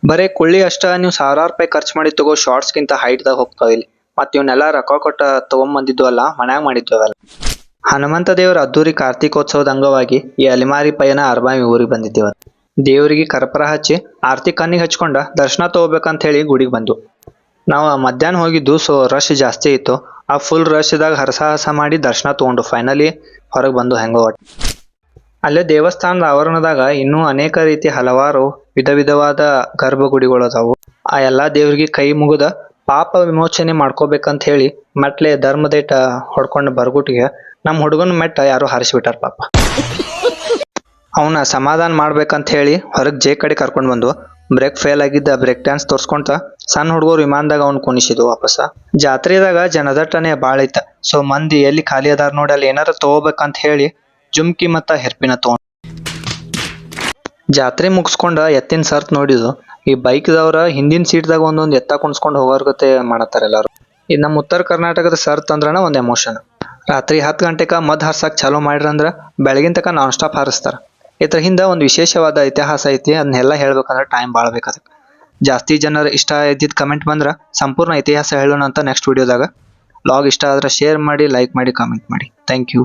ಬರೇ ಕೊಳ್ಳಿ ಅಷ್ಟ ನೀವು ಸಾವಿರಾರು ರೂಪಾಯಿ ಖರ್ಚು ಮಾಡಿ ತಗೋ ಶಾರ್ಟ್ಸ್ಗಿಂತ ಹೈಟ್ದಾಗ ಹೋಗ್ತಾವ ಇಲ್ಲಿ. ಮತ್ ಇವನ್ನೆಲ್ಲ ರೊಕ್ಕ ಕೊಟ್ಟ ತಗೊಂಬಂದಿದ್ವು ಅಲ್ಲ, ಮನ್ಯಾಗ ಮಾಡಿದ್ವು ಅವೆಲ್ಲ. ಹನುಮಂತ ದೇವರ ಅದ್ದೂರಿ ಕಾರ್ತಿಕೋತ್ಸವದ ಅಂಗವಾಗಿ ಈ ಅಲಿಮಾರಿ ಪಯಣ ಅರ್ಬಾವಿ ಊರಿಗೆ ಬಂದಿದ್ದೇವ. ದೇವರಿಗೆ ಕರ್ಪೂರ ಹಚ್ಚಿ ಆರ್ತಿ ಕಣ್ಣಿಗೆ ಹಚ್ಕೊಂಡ ದರ್ಶನ ತಗೋಬೇಕಂತ ಹೇಳಿ ಗುಡಿಗೆ ಬಂದು. ನಾವು ಮಧ್ಯಾಹ್ನ ಹೋಗಿದ್ದು, ಸೊ ರಶ್ ಜಾಸ್ತಿ ಇತ್ತು. ಆ ಫುಲ್ ರಶ್ ಇದಾಗ ಹರಸಾಹಸ ಮಾಡಿ ದರ್ಶನ ತಗೊಂಡು ಫೈನಲಿ ಹೊರಗೆ ಬಂದು ಹೆಂಗೋ ಒಟ್ಟು. ಅಲ್ಲೇ ದೇವಸ್ಥಾನದ ಆವರಣದಾಗ ಇನ್ನೂ ಅನೇಕ ರೀತಿ ಹಲವಾರು ವಿಧ ವಿಧವಾದ ಗರ್ಭಗುಡಿಗಳು ಅದಾವು. ಆ ಎಲ್ಲಾ ದೇವ್ರಿಗೆ ಕೈ ಮುಗಿದ ಪಾಪ ವಿಮೋಚನೆ ಮಾಡ್ಕೋಬೇಕಂತ ಹೇಳಿ ಮೆಟ್ಲೆ ಧರ್ಮದೇಟ ಹೊಡ್ಕೊಂಡು ಬರ್ಗುಟ್ಟಿಗೆ ನಮ್ಮ ಹುಡುಗನ ಮೆಟ್ಟ ಯಾರು ಹಾರಿಸ್ಬಿಟ್ಟಾರ ಪಾಪ. ಅವನ ಸಮಾಧಾನ ಮಾಡ್ಬೇಕಂತ ಹೇಳಿ ಹೊರಗೆ ಜೇ ಕಡೆ ಕರ್ಕೊಂಡು ಬಂದು ಬ್ರೇಕ್ ಫೇಲ್ ಆಗಿದ್ದ ಬ್ರೇಕ್ ಡ್ಯಾನ್ಸ್ ತೋರ್ಸ್ಕೊಂತ ಸಣ್ಣ ಹುಡುಗರು ವಿಮಾನದಾಗ ಅವ್ನು ಕುಣಿಸಿದ್ವು ವಾಪಸ. ಜಾತ್ರೆದಾಗ ಜನದಟ್ಟನೆ ಭಾಳ ಐತ. ಸೊ ಮಂದಿ ಎಲ್ಲಿ ಖಾಲಿ ಅದಾರ ನೋಡಿ ಅಲ್ಲಿ ಏನಾರ ತಗೋಬೇಕಂತ ಹೇಳಿ ಜುಮ್ಕಿ ಮತ್ತ ಹೆರ್ಪಿನ ತಗೊಂಡ್ ಜಾತ್ರೆ ಮುಗಿಸ್ಕೊಂಡ ಎತ್ತಿನ ಸರ್ತ್ ನೋಡಿದ್ವು. ಈ ಬೈಕ್ದವ್ರ ಹಿಂದಿನ ಸೀಟ್ದಾಗ ಒಂದೊಂದು ಎತ್ತ ಕುಣಿಸ್ಕೊಂಡು ಹೋಗೋರ್ಗತೆ ಮಾಡತ್ತಾರ ಎಲ್ಲಾರು. ಇದು ನಮ್ಮ ಉತ್ತರ ಕರ್ನಾಟಕದ ಸರ್ತ್ ಅಂದ್ರನ ಒಂದು ಎಮೋಷನ್. ರಾತ್ರಿ 10 ಗಂಟೆಕ ಮದ್ ಹಾರ್ಸಕ್ ಚಾಲೂ ಮಾಡಿರಂದ್ರ ಬೆಳಗಿನ ತಕ ನಾನ್ ಸ್ಟಾಪ್ ಹಾರಿಸ್ತಾರ. ಇದ್ರ ಹಿಂದ ಒಂದು ವಿಶೇಷವಾದ ಇತಿಹಾಸ ಐತಿ. ಅದನ್ನೆಲ್ಲ ಹೇಳ್ಬೇಕಂದ್ರೆ ಟೈಮ್ ಭಾಳ ಬೇಕಾದ. ಜಾಸ್ತಿ ಜನರು ಇಷ್ಟ ಇದ್ದಿದ್ ಕಮೆಂಟ್ ಬಂದ್ರ ಸಂಪೂರ್ಣ ಇತಿಹಾಸ ಹೇಳೋಣ ಅಂತ ನೆಕ್ಸ್ಟ್ ವಿಡಿಯೋದಾಗ. ಲಾಗ್ ಇಷ್ಟ ಆದ್ರೆ ಶೇರ್ ಮಾಡಿ, ಲೈಕ್ ಮಾಡಿ, ಕಮೆಂಟ್ ಮಾಡಿ. Thank you.